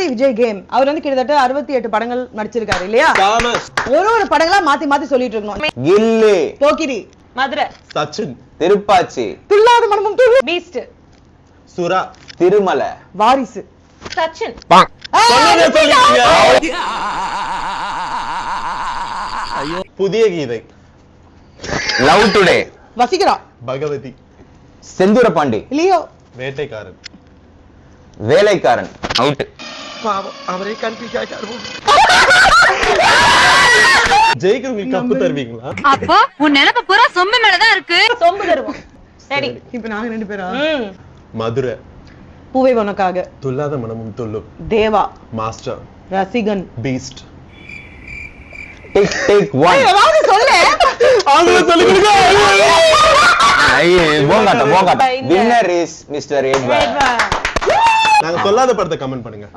தளபதி Vijay game. அவர் வந்து கிட்டத்தட்ட 68 படங்கள் நடிச்சிருக்காரு இல்லையா? ஒரு படங்களா மாத்தி மாத்தி சொல்லிட்டு இருக்கணும். கில்லி, போக்கிரி, மதுரை, சச்சின், திருப்பாச்சி, துள்ளாத மனமும் துள்ளும், பீஸ்ட், சுரா, திருமலை, வாரிசு, சச்சின். புதிய கீதை, love today, வசிக்கிறா, Bhagavathi, Senthoorapandi, Leo, வேட்டைக்காரன், வேலைக்காரன். அவுட். அவரே கன்ஃபியூஸ் ஆயிட்டாரு. ஜெயிக்கிறவங்களுக்கு கப்பு தருவீங்களா? அப்போ உன் நினைப்பு பூரா சொம்பு மேலதான் இருக்கு. சொம்பு தருவோம். சரி, இப்ப நாங்க 2 பேரா? மதுரை, பூவே உனக்காக, Thullatha Manamum Thullum, Deva, master, Rasigan, beast. Tick tick 1. ஏதாவது சொல்லு. ஆங்கிலம் சொல்லி கொடுங்க. போங்காட்ட. Winner is mister Edward. நாங்க சொல்லாத படத்தை கமெண்ட் பண்ணுங்க.